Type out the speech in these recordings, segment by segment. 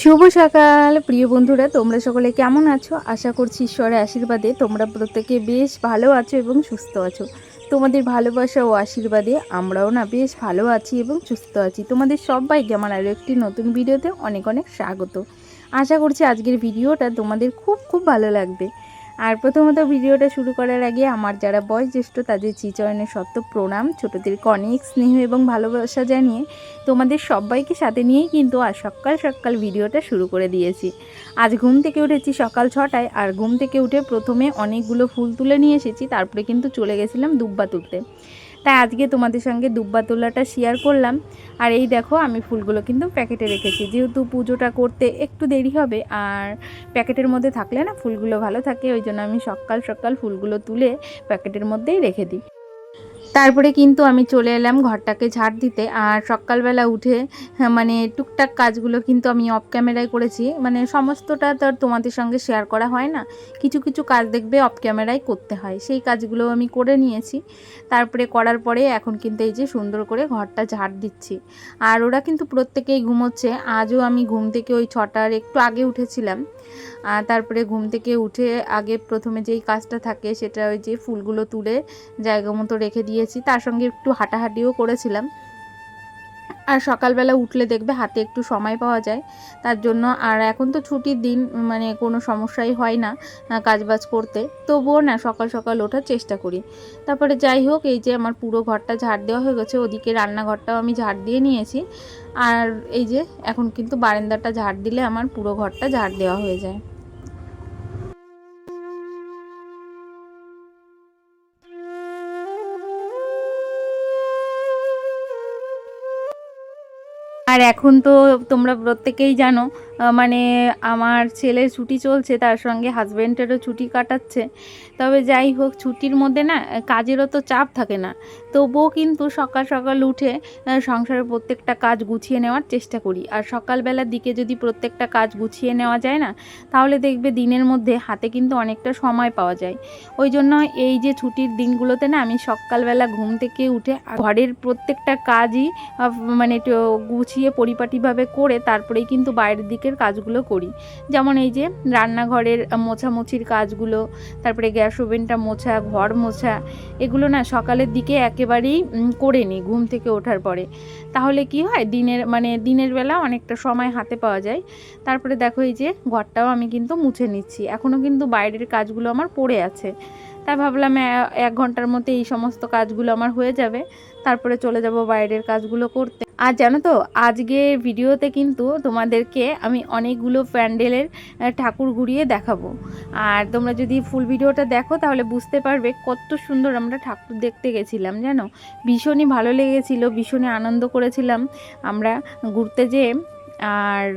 শুভ সকাল প্রিয় বন্ধুরা, তোমরা সকলে কেমন আছো? আশা করছি ঈশ্বরের আশীর্বাদে তোমরা প্রত্যেকে বেশ ভালো আছো এবং সুস্থ আছো। তোমাদের ভালোবাসা ও আশীর্বাদে আমরাও না বেশ ভালো আছি এবং সুস্থ আছি। তোমাদের সবাইকে আমার আরও একটি নতুন ভিডিওতে অনেক অনেক স্বাগত। আশা করছি আজকের ভিডিওটা তোমাদের খুব খুব ভালো লাগবে। আর প্রথমত ভিডিওটা শুরু করার আগে আমার যারা বয়োজ্যেষ্ঠ তাদের শ্রীচরণের শত প্রণাম, ছোটদেরকে অনেক স্নেহ এবং ভালোবাসা জানিয়ে তোমাদের সবাইকে সাথে নিয়েই কিন্তু আজ সকাল সকাল ভিডিওটা শুরু করে দিয়েছি। আজ ঘুম থেকে উঠেছি সকাল 6টায়, আর ঘুম থেকে উঠে প্রথমে অনেকগুলো ফুল তুলে নিয়ে এসেছি, তারপরে কিন্তু চলে গেছিলাম দুব্বা তুলতে। তাই আজকে তোমাদের সঙ্গে দুব্বা তোলাটা শেয়ার করলাম। আর এই দেখো আমি ফুলগুলো কিন্তু প্যাকেটে রেখেছি, যেহেতু পুজোটা করতে একটু দেরি হবে, আর প্যাকেটের মধ্যে থাকলে না ফুলগুলো ভালো থাকে, ওই জন্য আমি সকাল সকাল ফুলগুলো তুলে প্যাকেটের মধ্যেই রেখে দিই। তারপরে কিন্তু আমি চলে এলাম ঘরটাকে ঝাড় দিতে। আর সকালবেলা উঠে মানে টুকটাক কাজগুলো কিন্তু আমি অফ ক্যামেরায় করেছি, মানে সমস্তটা তো আর তোমাদের সঙ্গে শেয়ার করা হয় না, কিছু কিছু কাজ দেখবে অফ ক্যামেরায় করতে হয়, সেই কাজগুলো আমি করে নিয়েছি। তারপরে করার পরে এখন কিন্তু এই যে সুন্দর করে ঘরটা ঝাড় দিচ্ছি। আর ওরা কিন্তু প্রত্যেকেই ঘুমোচ্ছে। আজও আমি ঘুম থেকে ওই 6টার একটু আগে উঠেছিলাম। তারপরে ঘুম থেকে উঠে আগে প্রথমে যেই কাজটা থাকে সেটা ওই যে ফুলগুলো তুলে জায়গা মতো রেখে দিয়েছি, তার সঙ্গে একটু হাঁটাহাঁটিও করেছিলাম। আর সকালবেলা উঠলে দেখবে হাতে একটু সময় পাওয়া যায়, তার জন্য। আর এখন তো ছুটির দিন, মানে কোনো সমস্যাই হয় না কাজবাজ করতে, তবুও না সকাল সকাল ওঠার চেষ্টা করি। তারপরে যাই হোক, এই যে আমার পুরো ঘরটা ঝাড় দেওয়া হয়ে গেছে, ওদিকে রান্নাঘরটাও আমি ঝাড় দিয়ে নিয়েছি। আর এই যে এখন কিন্তু বারান্দাটা ঝাড় দিলে আমার পুরো ঘরটা ঝাড় দেওয়া হয়ে যায়। আর এখন তো তোমরা প্রত্যেকেই জানো, মানে আমার ছেলের ছুটি চলছে, তার সঙ্গে হাজব্যান্ডেরও ছুটি কাটাচ্ছে। তবে যাই হোক, ছুটির মধ্যে না কাজেরও তো চাপ থাকে না, তবুও কিন্তু সকাল সকাল উঠে সংসারের প্রত্যেকটা কাজ গুছিয়ে নেওয়ার চেষ্টা করি। আর সকালবেলার দিকে যদি প্রত্যেকটা কাজ গুছিয়ে নেওয়া যায় না, তাহলে দেখবে দিনের মধ্যে হাতে কিন্তু অনেকটা সময় পাওয়া যায়। ওই জন্য এই যে ছুটির দিনগুলোতে না আমি সকালবেলা ঘুম থেকে উঠে ঘরের প্রত্যেকটা কাজই মানে গুছিয়ে পরিপাটিভাবে করে তারপরেই কিন্তু বাইরের দিকের কাজগুলো করি। যেমন এই যে রান্নাঘরের মোছামুছির কাজগুলো, তারপরে গ্যাস ওভেনটা মোছা, ঘর মোছা, এগুলো না সকালের দিকে একেবারেই করে নিই ঘুম থেকে ওঠার পরে। তাহলে কি হয়, দিনের বেলা অনেকটা সময় হাতে পাওয়া যায়। তারপরে দেখো এই যে ঘরটাও আমি কিন্তু মুছে নিচ্ছি, এখনও কিন্তু বাইরের কাজগুলো আমার পড়ে আছে। তাই ভাবলাম 1 ঘন্টার মধ্যে এই সমস্ত কাজগুলো আমার হয়ে যাবে, তারপরে চলে যাব বাইরের কাজগুলো করতে। আর জানো তো, আজকে ভিডিওতে কিন্তু তোমাদেরকে আমি অনেকগুলো প্যান্ডেলের ঠাকুর ঘুরিয়ে দেখাবো। আর তোমরা যদি ফুল ভিডিওটা দেখো তাহলে বুঝতে পারবে কত সুন্দর আমরা ঠাকুর দেখতে গেছিলাম। জানো, ভীষণই ভালো লেগেছিল, ভীষণই আনন্দ করেছিলাম আমরা ঘুরতে যেয়ে। আর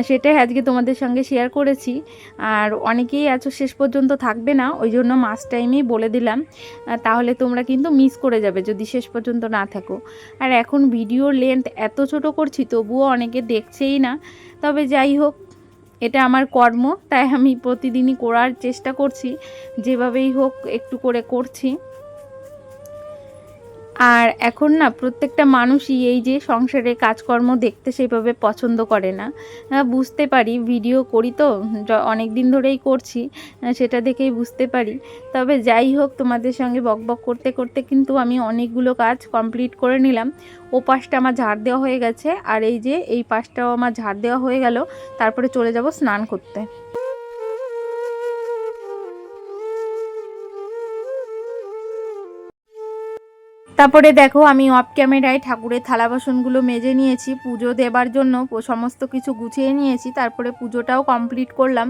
সেটাই আজকে তোমাদের সঙ্গে শেয়ার করেছি। আর অনেকেই আছো শেষ পর্যন্ত থাকবে না, ওই জন্য মাস্ট টাইমেই বলে দিলাম, তাহলে তোমরা কিন্তু মিস করে যাবে যদি শেষ পর্যন্ত না থাকো। আর এখন ভিডিওর লেন্থ এত ছোট করছি, তবুও অনেকে দেখছেই না। তবে যাই হোক, এটা আমার কর্ম, তাই আমি প্রতিদিনই করার চেষ্টা করছি, যেভাবেই হোক একটু করে করছি। আর এখন না প্রত্যেকটা মানুষই এই যে সংসারে কাজকর্ম দেখতে সেইভাবে পছন্দ করে না, বুঝতে পারি, ভিডিও করি তো অনেক দিন ধরেই করছি, সেটা দেখেই বুঝতে পারি। তবে যাই হোক, তোমাদের সঙ্গে বকবক করতে করতে কিন্তু আমি অনেকগুলো কাজ কমপ্লিট করে নিলাম। ও পাশটা আমার ঝাড় দেওয়া হয়ে গেছে, আর এই যে এই পাশটাও আমার ঝাড় দেওয়া হয়ে গেল। তারপরে চলে যাব স্নান করতে। তারপরে দেখো আমি অফ ক্যামেরায় ঠাকুরের থালা বাসনগুলো মেজে নিয়েছি, পুজো দেবার জন্য সমস্ত কিছু গুছিয়ে নিয়েছি। তারপরে পুজোটাও কমপ্লিট করলাম।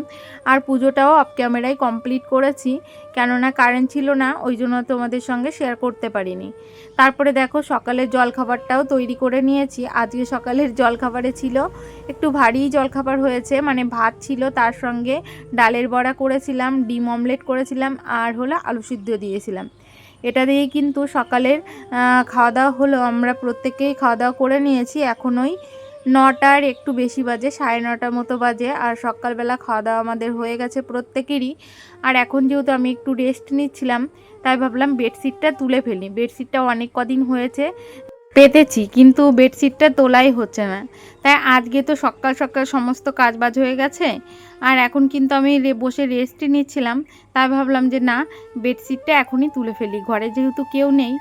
আর পুজোটাও অফ ক্যামেরায় কমপ্লিট করেছি, কেননা কারেন্ট ছিল না, ওই জন্য তোমাদের সঙ্গে শেয়ার করতে পারিনি। তারপরে দেখো সকালের জলখাবারটাও তৈরি করে নিয়েছি। আজকে সকালের জলখাবারে ছিল একটু ভারী জলখাবার হয়েছে, মানে ভাত ছিল, তার সঙ্গে ডালের বড়া করেছিলাম, ডিম অমলেট করেছিলাম, আর হলো আলু সিদ্ধ দিয়েছিলাম। এটা দিয়েই কিন্তু সকালের খাওয়া দাওয়া হলো। আমরা প্রত্যেকেই খাওয়া দাওয়া করে নিয়েছি। এখন ওই 9টার একটু বেশি বাজে, 9:30 মতো বাজে। আর সকালবেলা খাওয়া দাওয়া আমাদের হয়ে গেছে প্রত্যেকেরই। আর এখন যেহেতু আমি একটু রেস্ট নিচ্ছিলাম, তাই ভাবলাম বেডশিটটা তুলে ফেলি। বেডশিটটা অনেক কদিন হয়েছে, পেতেছি, কিন্তু বেডশিটটা তোলাই হচ্ছে না। তাই আজকে তো সকাল সকাল সমস্ত কাজবাজ হয়ে গেছে, আর এখন কিন্তু আমি বসে রেস্টই নিচ্ছিলাম। তাই ভাবলাম যে না, বেডশিটটা এখনই তুলে ফেলি, ঘরে যেহেতু কেউ নেই।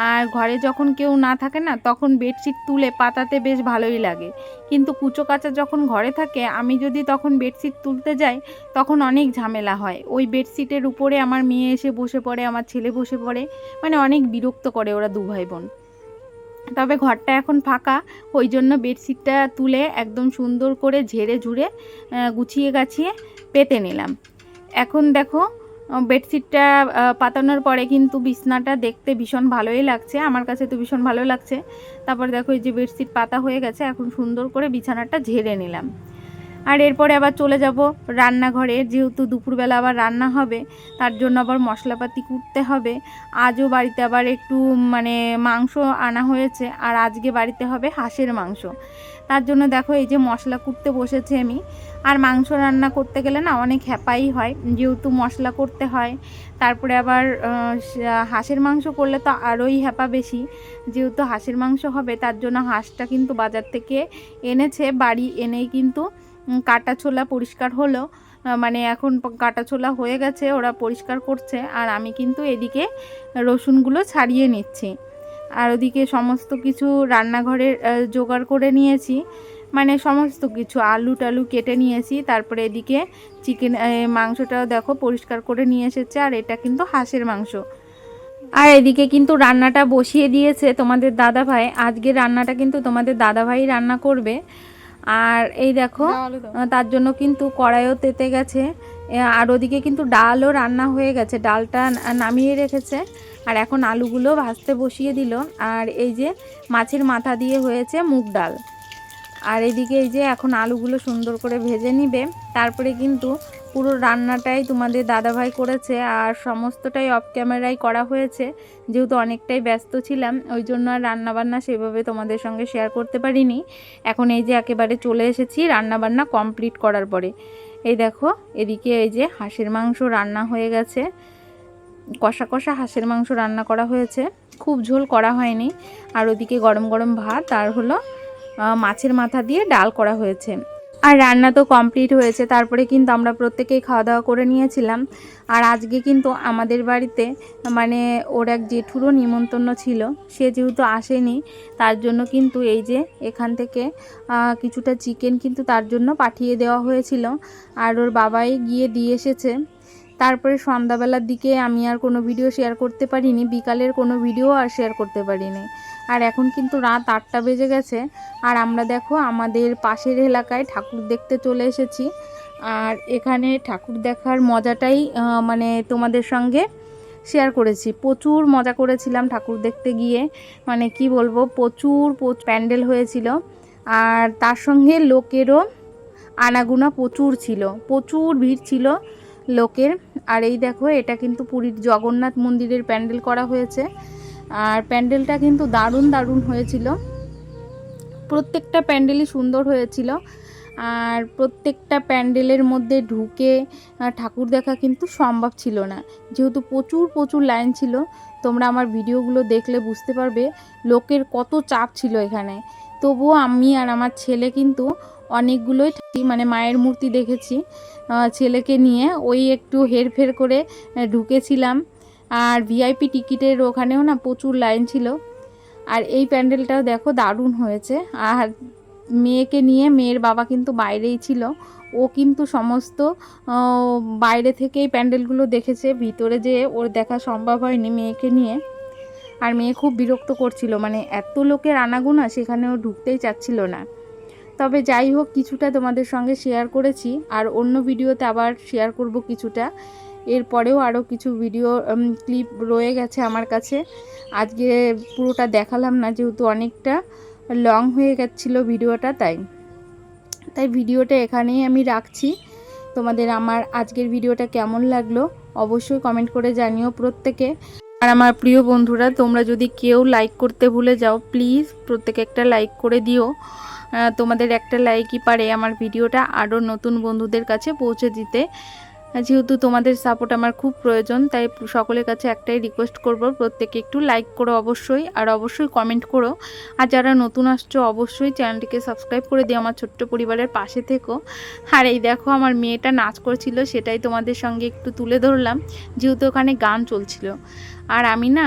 আর ঘরে যখন কেউ না থাকে না, তখন বেডশিট তুলে পাতাতে বেশ ভালোই লাগে। কিন্তু কুচো কাচা যখন ঘরে থাকে, আমি যদি তখন বেডশিট তুলতে যাই, তখন অনেক ঝামেলা হয়। ওই বেডশিটের উপরে আমার মেয়ে এসে বসে পড়ে, আমার ছেলে বসে পড়ে, মানে অনেক বিরক্ত করে ওরা দু ভাই বোন। তবে ঘরটা এখন ফাঁকা, ওই জন্য বেডশিটটা তুলে একদম সুন্দর করে ঝেড়ে ঝুড়ে গুছিয়ে গাছিয়ে পেতে নিলাম। এখন দেখো, বেডশিটটা পাতানোর পরে কিন্তু বিছনাটা দেখতে ভীষণ ভালোই লাগছে, আমার কাছে তো ভীষণ ভালো লাগছে। তারপর দেখো এই যে বেডশিট পাতা হয়ে গেছে, এখন সুন্দর করে বিছানাটা ঝেড়ে নিলাম। আর এরপরে আবার চলে যাব রান্নাঘরে, যেহেতু দুপুরবেলা আবার রান্না হবে, তার জন্য আবার মশলাপাতি কুটতে হবে। আজও বাড়িতে আবার একটু মানে মাংস আনা হয়েছে, আর আজকে বাড়িতে হবে হাঁসের মাংস। তার জন্য দেখো এই যে মশলা কুটতে বসেছি আমি। আর মাংস রান্না করতে গেলে না অনেক হ্যাপাই হয়, যেহেতু মশলা করতে হয়। তারপরে আবার হাঁসের মাংস করলে তো আরোই হ্যাপা বেশি। যেহেতু হাঁসের মাংস হবে, তার জন্য হাঁসটা কিন্তু বাজার থেকে এনেছে, বাড়ি এনেই কিন্তু কাটা ছোলা পরিষ্কার হলো, মানে এখন কাটা ছোলা হয়ে গেছে, ওরা পরিষ্কার করছে। আর আমি কিন্তু এদিকে রসুনগুলো ছাড়িয়ে নিচ্ছি। আর ওদিকে সমস্ত কিছু রান্নাঘরের জোগাড় করে নিয়েছি, মানে সমস্ত কিছু আলু টালু কেটে নিয়েছি। তারপরে এদিকে চিকেন মাংসটাও দেখো পরিষ্কার করে নিয়ে এসেছে, আর এটা কিন্তু হাঁসের মাংস। আর এদিকে কিন্তু রান্নাটা বসিয়ে দিয়েছে তোমাদের দাদাভাই। আজকে রান্নাটা কিন্তু তোমাদের দাদাভাই রান্না করবে। আর এই দেখো, তার জন্য কিন্তু কড়াইও তেতে গেছে। আর ওদিকে কিন্তু ডালও রান্না হয়ে গেছে, ডালটা নামিয়ে রেখেছে। আর এখন আলুগুলো ভাজতে বসিয়ে দিল। আর এই যে মাছের মাথা দিয়ে হয়েছে মুগ ডাল। আর এদিকে এই যে এখন আলুগুলো সুন্দর করে ভেজে নিবে। তারপরে কিন্তু পুরো রান্নাটাই তোমাদের দাদাভাই করেছে, আর সমস্তটাই অফ ক্যামেরায় করা হয়েছে। যেহেতু অনেকটাই ব্যস্ত ছিলাম, ওই জন্য আর রান্নাবান্না সেভাবে তোমাদের সঙ্গে শেয়ার করতে পারিনি। এখন এই যে একেবারে চলে এসেছি রান্নাবান্না কমপ্লিট করার পরে। এই দেখো, এদিকে এই যে হাঁসের মাংস রান্না হয়ে গেছে, কষা কষা হাঁসের মাংস রান্না করা হয়েছে, খুব ঝোল করা হয়নি। আর ওদিকে গরম গরম ভাত, আর হলো মাছের মাথা দিয়ে ডাল করা হয়েছে। আর রান্না তো কমপ্লিট হয়েছে, তারপরে কিন্তু আমরা প্রত্যেকেই খাওয়া দাওয়া করে নিয়েছিলাম। আর আজকে কিন্তু আমাদের বাড়িতে মানে ওর এক জেঠুরও নিমন্ত্রণ ছিল, সে যেহেতু আসেনি, তার জন্য কিন্তু এই যে এখান থেকে কিছুটা চিকেন কিন্তু তার জন্য পাঠিয়ে দেওয়া হয়েছিল। আর ওর বাবাই গিয়ে দিয়ে এসেছে। তারপরে সন্ধ্যাবেলার দিকে আমি আর কোনো ভিডিও শেয়ার করতে পারিনি, বিকালের কোনো ভিডিও আর শেয়ার করতে পারিনি। আর এখন কিন্তু রাত 8টা বেজে গেছে। আর আমরা দেখো আমাদের পাশের এলাকায় ঠাকুর দেখতে চলে এসেছি। আর এখানে ঠাকুর দেখার মজাটাই মানে তোমাদের সঙ্গে শেয়ার করেছি। প্রচুর মজা করেছিলাম ঠাকুর দেখতে গিয়ে, মানে কি বলবো, প্রচুর প্যান্ডেল হয়েছিল। আর তার সঙ্গে লোকেরও আনাগোনা প্রচুর ছিল, প্রচুর ভিড় ছিল লোকের। আর এই দেখো, এটা কিন্তু পুরীর জগন্নাথ মন্দিরের প্যান্ডেল করা হয়েছে। আর প্যান্ডেলটা কিন্তু দারুণ দারুণ হয়েছিল, প্রত্যেকটা প্যান্ডেলই সুন্দর হয়েছিল। আর প্রত্যেকটা প্যান্ডেলের মধ্যে ঢুকে ঠাকুর দেখা কিন্তু সম্ভব ছিল না, যেহেতু প্রচুর প্রচুর লাইন ছিল। তোমরা আমার ভিডিওগুলো দেখলে বুঝতে পারবে লোকের কত চাপ ছিল এখানে। তবুও আমি আর আমার ছেলে কিন্তু অনেকগুলোই মানে মায়ের মূর্তি দেখেছি, ছেলেকে নিয়ে ওই একটু হেরফের করে ঢুকেছিলাম। আর ভিআইপি টিকিটের ওখানেও না প্রচুর লাইন ছিল। আর এই প্যান্ডেলটাও দেখো দারুণ হয়েছে। আর মেয়েকে নিয়ে, মেয়ের বাবা কিন্তু বাইরেই ছিল, ও কিন্তু সমস্ত বাইরে থেকেই প্যান্ডেলগুলো দেখেছে, ভিতরে যে ওর দেখা সম্ভব হয়নি মেয়েকে নিয়ে। আর মেয়ে খুব বিরক্ত করছিল, মানে এত লোকের আনাগোনা, সেখানে ও ঢুকতেই চাচ্ছিল না। তবে যাই হোক, কিছুটা তোমাদের সঙ্গে শেয়ার করেছি, আর অন্য ভিডিওতে আবার শেয়ার করব কিছুটা। এরপরেও আরও কিছু ভিডিও ক্লিপ রয়ে গেছে আমার কাছে, আজকে পুরোটা দেখালাম না, যেহেতু অনেকটা লং হয়ে গেছিলো ভিডিওটা। তাই ভিডিওটা এখানেই আমি রাখছি। তোমাদের আমার আজকের ভিডিওটা কেমন লাগলো অবশ্যই কমেন্ট করে জানিও প্রত্যেকে। আর আমার প্রিয় বন্ধুরা, তোমরা যদি কেউ লাইক করতে ভুলে যাও, প্লিজ প্রত্যেকে একটা লাইক করে দিও। তোমাদের একটা লাইকই পারে আমার ভিডিওটা আরও নতুন বন্ধুদের কাছে পৌঁছে দিতে। যেহেতু তোমাদের সাপোর্ট আমার খুব প্রয়োজন, তাই সকলের কাছে একটাই রিকোয়েস্ট করব, প্রত্যেকে একটু লাইক করো অবশ্যই, আর অবশ্যই কমেন্ট করো। আর যারা নতুন আসছো অবশ্যই চ্যানেলটিকে সাবস্ক্রাইব করে দিও, আমার ছোট্ট পরিবারের পাশে থেকো। আর এই দেখো আমার মেয়েটা নাচ করছিল, সেটাই তোমাদের সঙ্গে একটু তুলে ধরলাম, যেহেতু ওখানে গান চলছিল। আর আমি না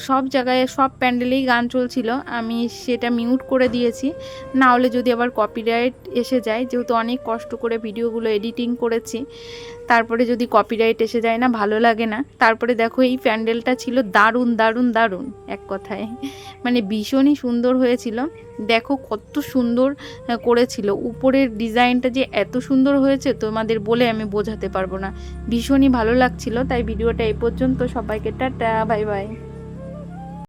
সব জায়গায় সব প্যান্ডেলেই গান চলছিল, আমি সেটা মিউট করে দিয়েছি, না হলে যদি আবার কপিরাইট এসে যায়, যেহেতু অনেক কষ্ট করে ভিডিওগুলো এডিটিং করেছি, তারপরে যদি কপিরাইট এসে যায় না, ভালো লাগে না। তারপরে দেখো এই প্যান্ডেলটা ছিল দারুণ দারুণ দারুণ, এক কথায় মানে ভীষণই সুন্দর হয়েছিল। দেখো কত সুন্দর করেছিল, উপরের ডিজাইনটা যে এত সুন্দর হয়েছে তোমাদের বলে আমি বোঝাতে পারবো না, ভীষণই ভালো লাগছিল। তাই ভিডিওটা এই পর্যন্ত, সবাইকে টাটা, বাই বাই।